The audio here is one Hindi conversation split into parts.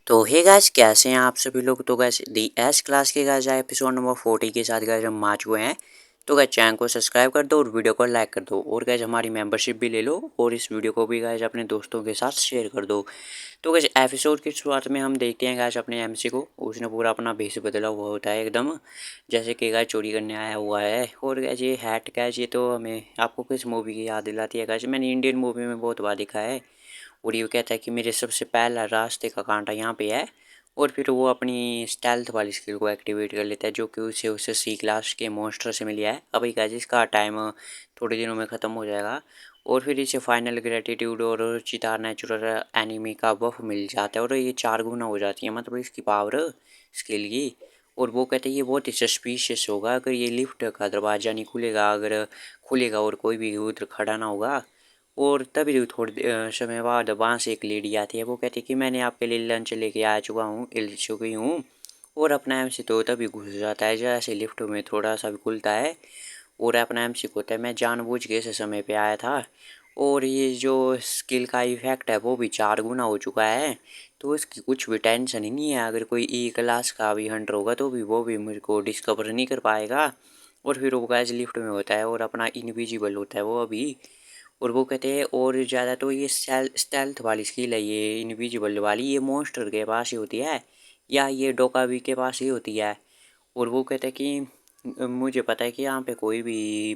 तो हे गाइस, कैसे हैं आप सभी लोग। तो गाइस दी एस क्लास के गाइस एपिसोड नंबर 40 के साथ गाइस हम आ चुके हैं। तो गाइस चैनल को सब्सक्राइब कर दो और वीडियो को लाइक कर दो और गाइस हमारी मेंबरशिप भी ले लो और इस वीडियो को भी गाइस अपने दोस्तों के साथ शेयर कर दो। तो गाइस एपिसोड की शुरुआत में हम देखते हैं गाइस अपने एमसी को, उसने पूरा अपना भेष बदला हुआ होता है एकदम जैसे कि गाइस चोरी करने आया हुआ है। और गाइस ये हैट गाइस ये तो हमें आपको किस मूवी की याद दिलाती है गाइस, मैंने इंडियन मूवी में बहुत बार देखा है। और ये कहता है कि मेरे सबसे पहला रास्ते का कांटा यहाँ पे है। और फिर वो अपनी स्टेल्थ वाली स्किल को एक्टिवेट कर लेता है जो कि उसे उसे सी क्लास के मॉन्स्टर से मिली है। अभी गाइस इसका टाइम थोड़े दिनों में ख़त्म हो जाएगा। और फिर इसे फाइनल ग्रेटिट्यूड और चितार नेचुरल एनिमी का बफ मिल जाता है और ये 4 गुना हो जाती है मतलब इसकी पावर स्किल की। और वो कहते हैं ये बहुत ही सस्पिशियस होगा अगर ये लिफ्ट का दरवाज़ा नहीं खुलेगा, अगर खुलेगा और कोई भी उधर खड़ा ना होगा। और तभी थोड़ी समय बाद वहाँ से एक लेडी आती है, वो कहती है कि मैंने आपके लिए लंच लेके आ चुकी हूँ। और अपना एमसी तो तभी घुस जाता है जैसे लिफ्ट में थोड़ा सा भी खुलता है। और अपना एमसी को होता है मैं जानबूझ के ऐसे समय पे आया था। और ये जो स्किल का इफेक्ट है वो भी 4 गुना हो चुका है। तो इसकी कुछ भी टेंशन ही नहीं है, अगर कोई ई क्लास का भी हंटर होगा तो भी वो भी मुझे को डिस्कवर नहीं कर पाएगा। और फिर वो गैस लिफ्ट में होता है और अपना इनविजिबल होता है वो अभी। और वो कहते हैं और ज़्यादा तो ये स्टेल्थ वाली स्किल है, ये इनविजिबल वाली ये मॉन्स्टर के पास ही होती है या ये डोकावी के पास ही होती है। और वो कहते हैं कि मुझे पता है कि यहाँ पे कोई भी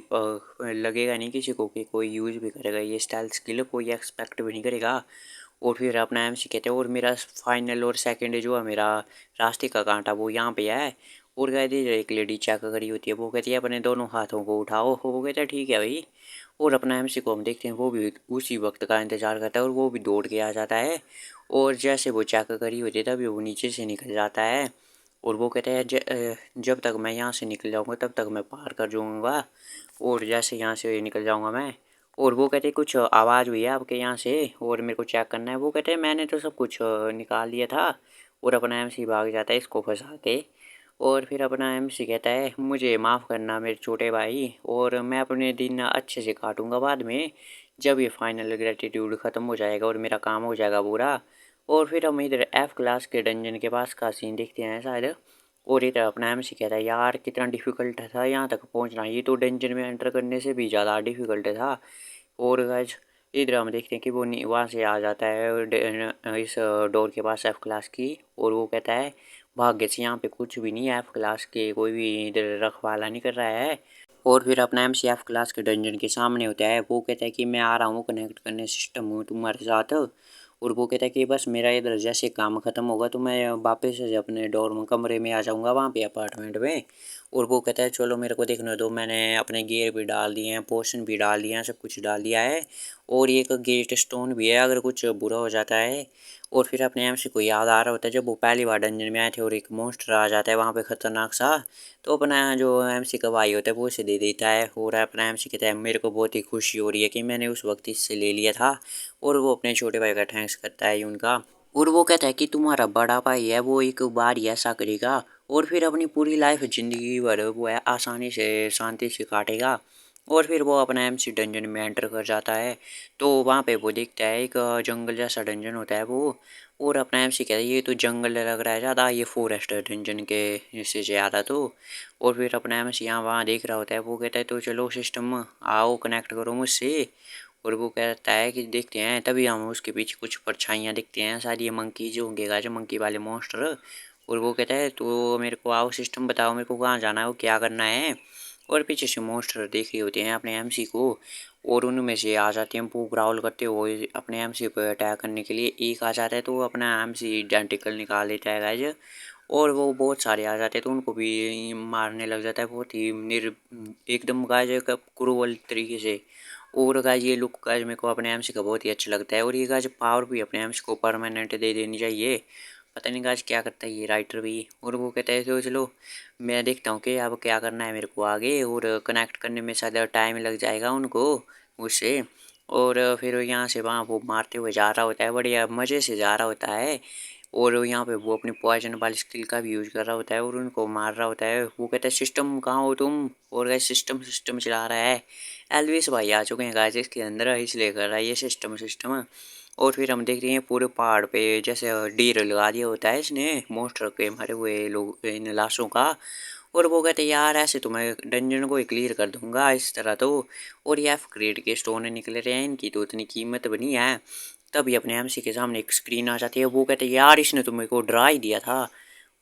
लगेगा नहीं किसी को कि कोई यूज़ भी करेगा ये स्टेल्थ स्किल, कोई एक्सपेक्ट भी नहीं करेगा। और फिर अपना एमसी कहते हैं और मेरा फाइनल और सेकंड जो है मेरा रास्ते का कांटा वो यहाँ पे है। और कहते हैं एक लेडी चेक करी होती है, वो कहती है अपने दोनों हाथों को उठाओ, वो कहता है ठीक है भाई। और अपना एमसी को हम देखते हैं वो भी उसी वक्त का इंतज़ार करता है और वो भी दौड़ के आ जाता है। और जैसे वो चेक करी होती है तभी वो नीचे से निकल जाता है। और वो कहते हैं जब तक मैं यहाँ से निकल जाऊँगा तब तक मैं पार कर जाऊँगा। और जैसे यहाँ से निकल जाऊँगा मैं। और वो कहते हैं कुछ आवाज़ हुई है आपके यहाँ से और मेरे को चेक करना है, वो कहते हैं मैंने तो सब कुछ निकाल लिया था। और अपना एमसी भाग जाता है इसको फंसा के। और फिर अपना एमसी कहता है मुझे माफ़ करना मेरे छोटे भाई, और मैं अपने दिन अच्छे से काटूंगा बाद में जब ये फाइनल ग्रेटिट्यूड ख़त्म हो जाएगा और मेरा काम हो जाएगा पूरा। और फिर हम इधर एफ क्लास के डंजन के पास का सीन देखते हैं शायद। और इधर अपना एमसी कहता है यार कितना डिफ़िकल्ट था यहाँ तक पहुँचना, ये तो डंजन में एंटर करने से भी ज़्यादा डिफ़िकल्ट था। और गाइस इधर हम देखते हैं कि वो वहाँ से आ जाता है इस डोर के पास एफ क्लास की। और वो कहता है भाग्य से यहाँ पे कुछ भी नहीं है, एफ क्लास के कोई भी इधर रखवाला नहीं कर रहा है। और फिर अपना एम सी एफ क्लास के डंजन के सामने होता है, वो कहता है कि मैं आ रहा हूँ कनेक्ट करने सिस्टम हूँ तुम्हारे साथ। और वो कहता है कि बस मेरा इधर जैसे काम ख़त्म होगा तो मैं वापस से अपने डोर कमरे में आ जाऊँगा वहाँ पे अपार्टमेंट में। और वो कहता है चलो मेरे को देखने दो, मैंने अपने गियर भी डाल दिए हैं, पोशन भी डाल दिया है, सब कुछ डाल दिया है। और ये एक गेट स्टोन भी है अगर कुछ बुरा हो जाता है। और फिर अपने एमसी को याद आ रहा होता है जब वो पहली बार डंजन में आए थे और एक मॉन्स्टर आ जाता है वहाँ पे ख़तरनाक सा। तो अपना जो एमसी का भाई होता है वो उसे दे देता है। और अपना एमसी कहता है मेरे को बहुत ही खुशी हो रही है कि मैंने उस वक्त इससे ले लिया था। और वो अपने छोटे भाई का थैंक्स करता है उनका। और वो कहता है कि तुम्हारा बड़ा भाई है वो एक बार ही ऐसा करेगा और फिर अपनी पूरी लाइफ ज़िंदगी भर वो है आसानी से शांति से काटेगा। और फिर वो अपना एमसी डंजन में एंटर कर जाता है। तो वहाँ पे वो देखता है एक जंगल जैसा डंजन होता है वो। और अपना एमसी कहता है ये तो जंगल लग रहा है ज़्यादा, ये फॉरेस्ट डंजन के हिस्से से ज़्यादा तो। और फिर अपना एमसी यहाँ वहाँ देख रहा होता है, वो कहता है तो चलो सिस्टम आओ कनेक्ट करो मुझसे। और वो कहता है कि देखते हैं, तभी हम उसके पीछे कुछ परछाइयाँ दिखती हैं, शायद ये मंकी जो होंगे जो मंकी वाले मॉन्स्टर। और वो कहता है तो मेरे को आओ सिस्टम बताओ मेरे को कहाँ जाना है, वो क्या करना है। और पीछे से मॉन्स्टर देख रहे होते हैं अपने एमसी को और उनमें से आ जाते हैं वो ग्राउल करते हुए अपने एमसी पर अटैक करने के लिए। एक आ जाता है तो वो अपना एमसी आइडेंटिकल निकाल लेता है गाइज। और वो बहुत सारे आ जाते हैं तो उनको भी मारने लग जाता है बहुत ही एकदम गाइज क्रूवल तरीके से। और गाइज ये लुक गाइज मेरे को अपने एमसी का बहुत ही अच्छा लगता है। और ये गाइज पावर भी अपने एमसी को परमानेंट दे देनी चाहिए, पता नहीं गाइज क्या करता है ये राइटर भी। और वो कहता है तो चलो मैं देखता हूँ कि अब क्या करना है मेरे को आगे, और कनेक्ट करने में शायद टाइम लग जाएगा उनको मुझसे। और फिर यहाँ से वहाँ वो मारते हुए जा रहा होता है, बढ़िया मज़े से जा रहा होता है। और यहाँ पे वो अपनी पॉइजन वाली स्किल का भी यूज़ कर रहा होता है और उनको मार रहा होता है। वो कहता है सिस्टम कहाँ हो तुम, और गाइस सिस्टम सिस्टम चला रहा है। एलविस भाई आ चुके हैं गाइस इसके अंदर, इसलिए कर रहा है ये सिस्टम सिस्टम। और फिर हम देखते हैं पूरे पहाड़ पे जैसे ढेर लगा दिया होता है इसने मॉन्स्टर के मरे हुए लोग इन लाशों का। और वो कहते यार ऐसे तो मैं डंजन को ही क्लियर कर दूंगा इस तरह तो। और ये एफ ग्रेड के स्टोन निकल रहे हैं, इनकी तो इतनी कीमत बनी है। तभी अपने एमसी के सामने एक स्क्रीन आ जाती है, वो कहते यार इसने तो मेरे को डरा ही दिया था।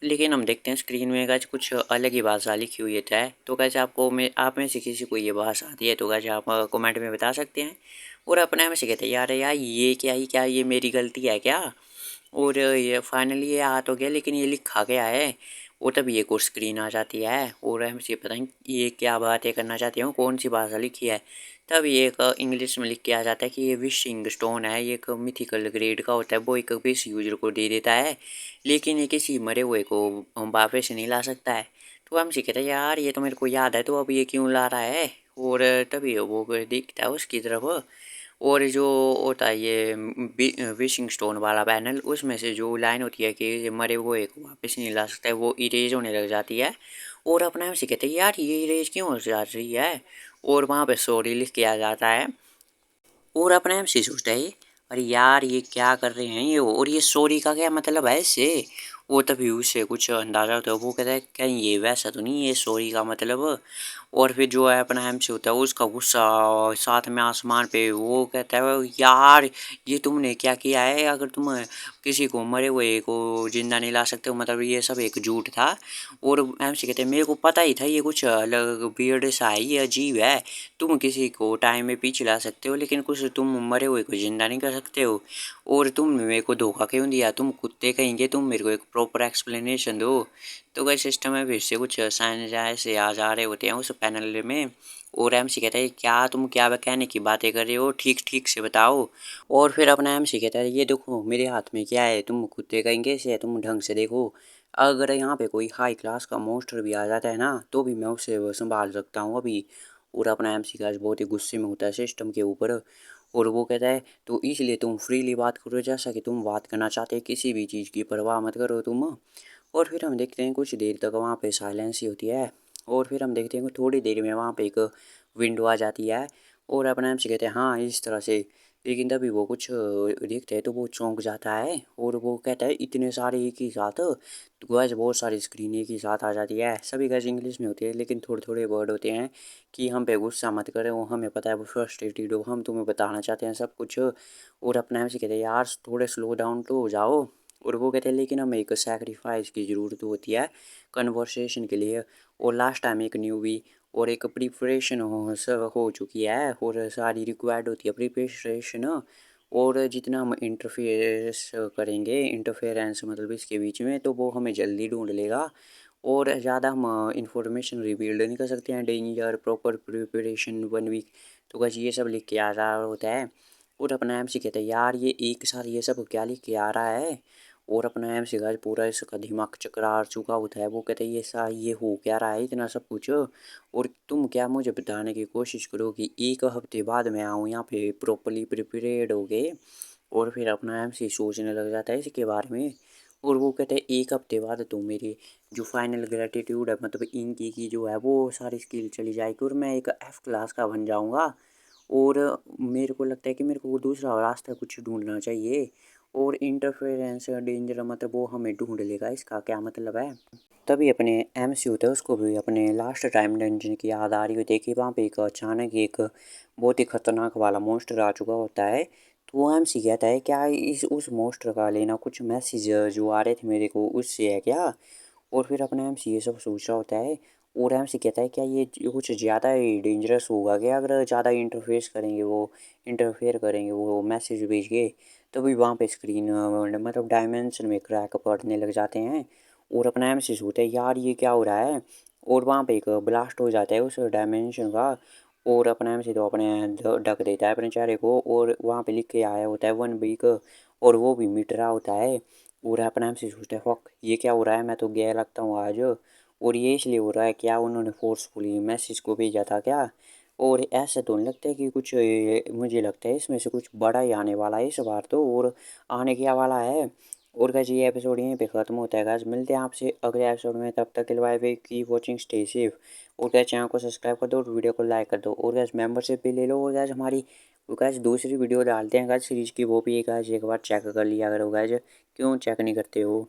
लेकिन हम देखते हैं स्क्रीन में कैसे कुछ अलग ही भाषा लिखी हुई है। तो कैसे आपको में आप में से किसी को ये भाषा आती है तो कैसे आप कमेंट में बता सकते हैं। और अपने में से कहते हैं यार ये क्या ये मेरी गलती है क्या। और ये फाइनली ये आ तो गया लेकिन ये लिखा गया है। और तभी एक और स्क्रीन आ जाती है और हमसे पता नहीं ये क्या बातें करना चाहती हूँ, कौन सी भाषा लिखी है। तभी एक इंग्लिश में लिख के आ जाता है कि ये विशिंग स्टोन है, ये एक मिथिकल ग्रेड का होता है, वो एक बेस यूजर को दे देता है लेकिन ये किसी मरे हुए को वापस नहीं ला सकता है। तो हमसे कहते हैं यार ये तो मेरे को याद है, तो अब ये क्यों ला रहा है। और तभी वो दिखता है उसकी तरफ। और जो होता है ये विशिंग स्टोन वाला पैनल, उसमें से जो लाइन होती है कि मरे हुए को वापस नहीं ला सकता है, वो इरेज होने लग जाती है। और अपने आप से कहते हैं यार ये इरेज क्यों हो जा रही है। और वहाँ पे सॉरी लिख के आ जाता है। और अपने आप से सोचता है अरे यार ये क्या कर रहे हैं ये, और ये सॉरी का क्या मतलब है इससे। वो तभी उसे कुछ अंदाजा होता है, वो कहता है कहीं ये वैसा तो नहीं ये सॉरी का मतलब। और फिर जो है अपना एम से होता है उसका गुस्सा साथ में आसमान पे, वो कहता है यार ये तुमने क्या किया है, अगर तुम किसी को मरे हुए को जिंदा नहीं ला सकते हो मतलब ये सब एक झूठ था। और एम से कहते हैं मेरे को पता ही था ये कुछ अलग वियर्ड सा है, ये अजीब है। तुम किसी को टाइम में पीछे ला सकते हो लेकिन कुछ तुम मरे हुए को जिंदा नहीं कर सकते हो। और तुम मेरे को धोखा क्यों दिया, तुम कुत्ते कहेंगे, तुम मेरे को एक प्रॉपर एक्सप्लेनेशन दो। तो वही सिस्टम है, फिर से कुछ साइंस ऐसे आ जा रहे होते हैं उस पैनल में। और एमसी कहता है क्या तुम क्या कहने की बातें कर रहे हो, ठीक ठीक से बताओ। और फिर अपना एमसी कहता है ये देखो मेरे हाथ में क्या है, तुम कुत्ते कहेंगे से तुम ढंग से देखो। अगर यहाँ पे कोई हाई क्लास का मोस्टर भी आ जाता है ना तो भी मैं उसे संभाल सकता हूँ अभी। और अपना एमसी का बहुत ही गुस्से में होता है सिस्टम के ऊपर। और वो कहता है तो इसलिए तुम फ्रीली बात करो जैसा कि तुम बात करना चाहते हैं, किसी भी चीज़ की परवाह मत करो तुम। और फिर हम देखते हैं कुछ देर तक वहाँ पे साइलेंस ही होती है। और फिर हम देखते हैं कि थोड़ी देर में वहाँ पे एक विंडो आ जाती है। और अपने आप से कहते हैं हाँ इस तरह से। लेकिन तभी वो कुछ देखते हैं तो वो चौंक जाता है और वो कहता है इतने सारे एक ही साथ। तो गैस बहुत सारी स्क्रीन एक ही साथ आ जाती है, सभी गैस इंग्लिश में होती है लेकिन थोड़े थोड़े वर्ड होते हैं कि हम पे गुस्सा मत करें, वो हमें पता है वो फ्रस्ट्रेटेड हो, हम तुम्हें बताना चाहते हैं सब कुछ। और अपने आप से कहते हैं यार थोड़े स्लो डाउन तो हो जाओ। और वो कहते हैं लेकिन हमें एक सैक्रिफाइस की ज़रूरत होती है कन्वर्सेशन के लिए। और लास्ट टाइम एक न्यूबी और एक प्रिपरेशन हो चुकी है और सारी रिक्वायर्ड होती है प्रिपरेशन। और जितना हम इंटरफेरेंस करेंगे, इंटरफेरेंस मतलब इसके बीच में, तो वो हमें जल्दी ढूंढ लेगा। और ज़्यादा हम इंफॉर्मेशन रिवील्ड नहीं कर सकते हैं, डेंजर प्रॉपर प्रिपरेशन 1 वीक। तो बस ये सब लिख के आ रहा होता है। और अपना एम सी कहता है यार ये एक साथ ये सब क्या लिख के आ रहा है। और अपना एम सी पूरा इसका दिमाग चकरा चुका होता है, वो कहते हैं ये हो क्या रहा है इतना सब कुछ। और तुम क्या मुझे बताने की कोशिश करो कि 1 हफ्ते बाद मैं आऊँ यहाँ पे प्रॉपरली प्रिपेयर्ड हो गए। और फिर अपना एम सी सोचने लग जाता है इसके बारे में। और वो कहते हैं 1 हफ्ते बाद तो मेरी जो फाइनल ग्रेटिट्यूड है मतलब इनकी की जो है वो सारी स्किल चली जाएगी और मैं एक एफ क्लास का बन जाऊँगा। और मेरे को लगता है कि मेरे को वो दूसरा रास्ता कुछ ढूंढना चाहिए। और इंटरफेरेंस डेंजर मतलब वो हमें ढूंढ लेगा, इसका क्या मतलब है। तभी अपने एम सी होता है उसको भी अपने लास्ट टाइम डंजन की याद आ रही होती है कि वहाँ पे एक अचानक एक बहुत ही खतरनाक वाला मोस्टर आ चुका होता है। तो वो एम सी कहता है क्या इस उस मोस्टर का लेना कुछ मैसेज जो आ रहे थे मेरे को उससे है क्या। और फिर अपना एम सी ये सब सोच रहा होता है। और एम सी कहता है क्या ये कुछ ज़्यादा ही डेंजरस होगा क्या अगर ज़्यादा इंटरफेस करेंगे वो इंटरफेयर करेंगे वो मैसेज भेज के। तभी वहाँ पे स्क्रीन मतलब डायमेंशन में क्रैक पड़ने लग जाते हैं। और अपना एम सी सोचता है यार ये क्या हो रहा है। और वहाँ पे एक ब्लास्ट हो जाता है उस डायमेंशन का। और अपना एम सी तो अपने ढक देता है अपने चेहरे को और वहाँ पे लिख के आया होता है 1 वीक। और वो भी मिट रहा होता है। और अपना एम सी सोचता है फक ये क्या हो रहा है, मैं तो गया लगता हूँ आज। और ये इसलिए हो रहा है क्या उन्होंने फोर्सफुली मैसेज को भेजा था क्या। और ऐसा तो नहीं लगता है कि कुछ मुझे लगता है इसमें से कुछ बड़ा ही आने वाला है इस बार तो। और आने क्या वाला है। और गाइस ये एपिसोड यहीं पे ख़त्म होता है गाइस, मिलते हैं आपसे अगले एपिसोड में, तब तक के लिए bye bye, keep watching stay safe. और गाइस चैनल को सब्सक्राइब कर दो और वीडियो को लाइक कर दो और गाइस मेंबरशिप भी ले लो। और गाइस हमारी तो गैस दूसरी वीडियो डालते हैं गैस सीरीज की, वो भी गैस एक बार चेक कर लिया करो गैस, क्यों चेक नहीं करते हो।